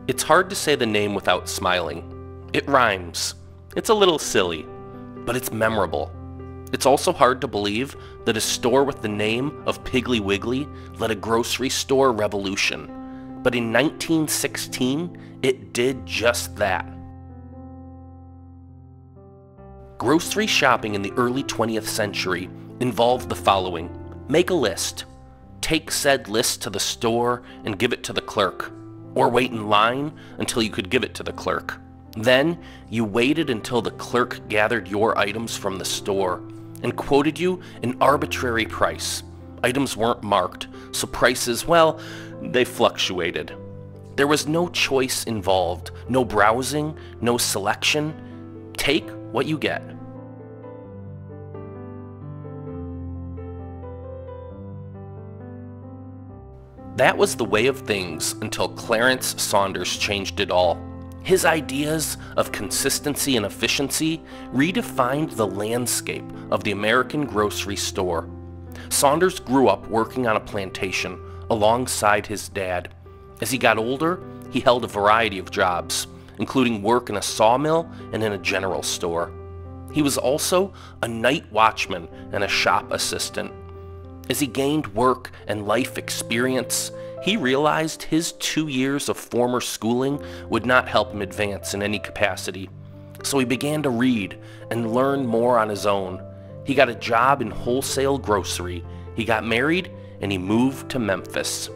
It's hard to say the name without smiling. It rhymes. It's a little silly, but it's memorable. It's also hard to believe that a store with the name of Piggly Wiggly led a grocery store revolution. But in 1916, it did just that. Grocery shopping in the early 20th century involved the following. Make a list. Take said list to the store and give it to the clerk, or wait in line until you could give it to the clerk. Then, you waited until the clerk gathered your items from the store and quoted you an arbitrary price. Items weren't marked, so prices, well, they fluctuated. There was no choice involved, no browsing, no selection. Take what you get. That was the way of things until Clarence Saunders changed it all. His ideas of consistency and efficiency redefined the landscape of the American grocery store. Saunders grew up working on a plantation alongside his dad. As he got older, he held a variety of jobs, including work in a sawmill and in a general store. He was also a night watchman and a shop assistant. As he gained work and life experience, he realized his 2 years of former schooling would not help him advance in any capacity. So he began to read and learn more on his own. He got a job in wholesale grocery. He got married and he moved to Memphis.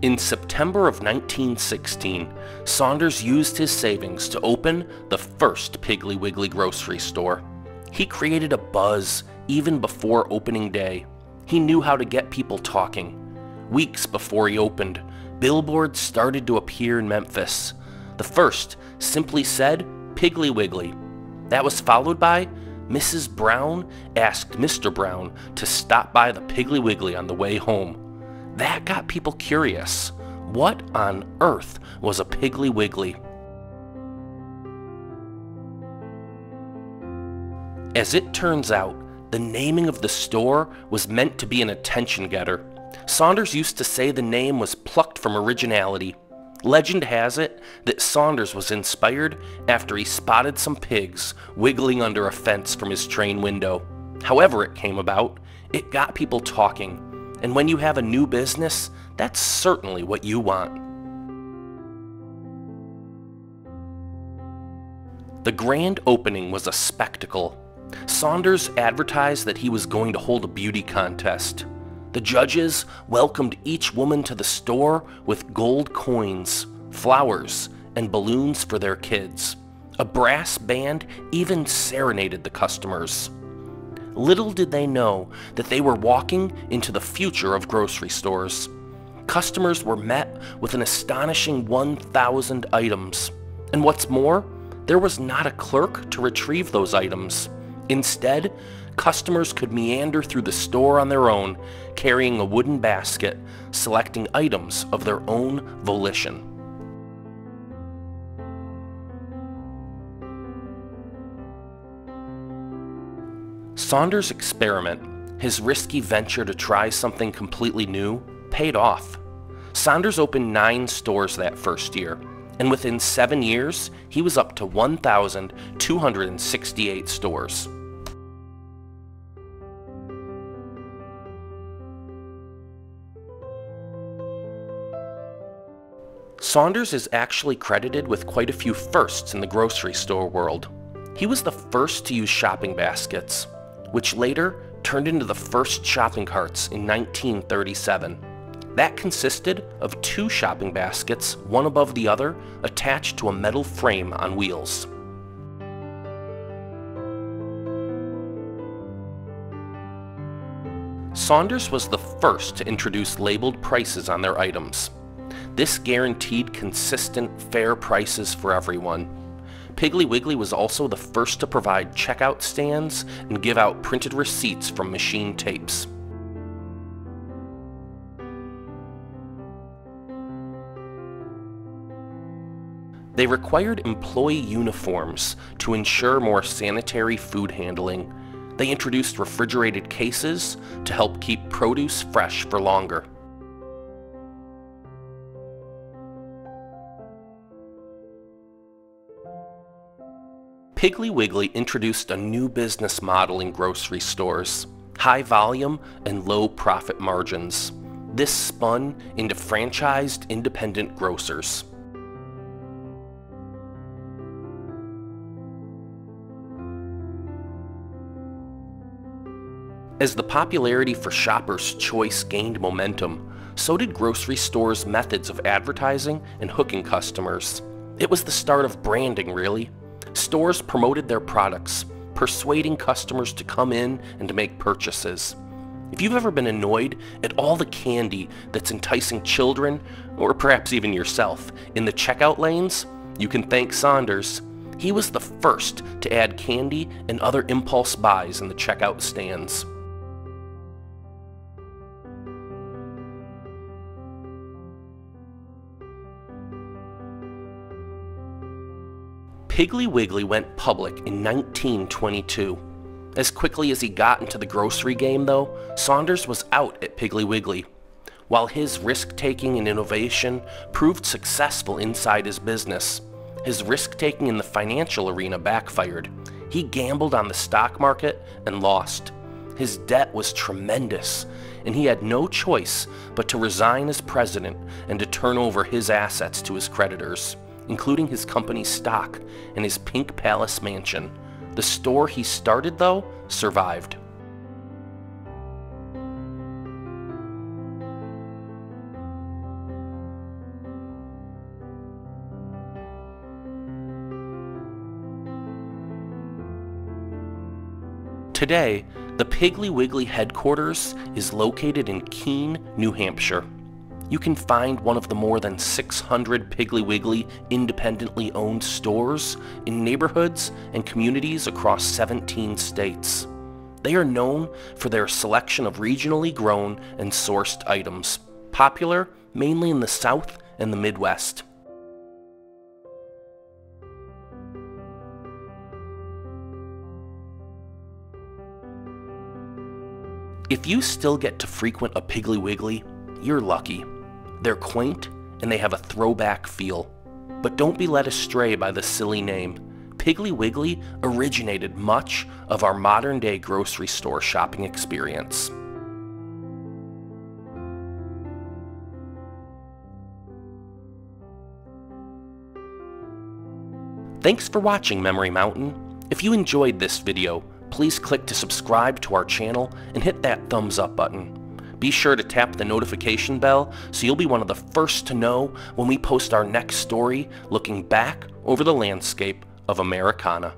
In September of 1916, Saunders used his savings to open the first Piggly Wiggly grocery store. He created a buzz even before opening day. He knew how to get people talking. Weeks before he opened, billboards started to appear in Memphis. The first simply said, Piggly Wiggly. That was followed by, Mrs. Brown asked Mr. Brown to stop by the Piggly Wiggly on the way home. That got people curious. What on earth was a Piggly Wiggly? As it turns out, the naming of the store was meant to be an attention getter. Saunders used to say the name was plucked from originality. Legend has it that Saunders was inspired after he spotted some pigs wiggling under a fence from his train window. However it came about, it got people talking. And when you have a new business, that's certainly what you want. The grand opening was a spectacle. Saunders advertised that he was going to hold a beauty contest. The judges welcomed each woman to the store with gold coins, flowers, and balloons for their kids. A brass band even serenaded the customers. Little did they know that they were walking into the future of grocery stores. Customers were met with an astonishing 1,000 items. And what's more, there was not a clerk to retrieve those items. Instead, customers could meander through the store on their own, carrying a wooden basket, selecting items of their own volition. Saunders' experiment, his risky venture to try something completely new, paid off. Saunders opened 9 stores that first year, and within 7 years, he was up to 1,268 stores. Saunders is actually credited with quite a few firsts in the grocery store world. He was the first to use shopping baskets, which later turned into the first shopping carts in 1937. That consisted of 2 shopping baskets, one above the other, attached to a metal frame on wheels. Saunders was the first to introduce labeled prices on their items. This guaranteed consistent, fair prices for everyone. Piggly Wiggly was also the first to provide checkout stands and give out printed receipts from machine tapes. They required employee uniforms to ensure more sanitary food handling. They introduced refrigerated cases to help keep produce fresh for longer. Piggly Wiggly introduced a new business model in grocery stores: high volume and low profit margins. This spun into franchised independent grocers. As the popularity for Shopper's Choice gained momentum, so did grocery stores' methods of advertising and hooking customers. It was the start of branding, really. Stores promoted their products, persuading customers to come in and to make purchases. If you've ever been annoyed at all the candy that's enticing children, or perhaps even yourself, in the checkout lanes, you can thank Saunders. He was the first to add candy and other impulse buys in the checkout stands. Piggly Wiggly went public in 1922. As quickly as he got into the grocery game, though, Saunders was out at Piggly Wiggly. While his risk-taking and innovation proved successful inside his business, his risk-taking in the financial arena backfired. He gambled on the stock market and lost. His debt was tremendous, and he had no choice but to resign as president and to turn over his assets to his creditors, including his company's stock and his Pink Palace mansion. The store he started, though, survived. Today, the Piggly Wiggly headquarters is located in Keene, New Hampshire. You can find one of the more than 600 Piggly Wiggly independently owned stores in neighborhoods and communities across 17 states. They are known for their selection of regionally grown and sourced items, popular mainly in the South and the Midwest. If you still get to frequent a Piggly Wiggly, you're lucky. They're quaint and they have a throwback feel. But don't be led astray by the silly name. Piggly Wiggly originated much of our modern-day grocery store shopping experience. Thanks for watching Memory Mountain. If you enjoyed this video, please click to subscribe to our channel and hit that thumbs up button. Be sure to tap the notification bell so you'll be one of the first to know when we post our next story looking back over the landscape of Americana.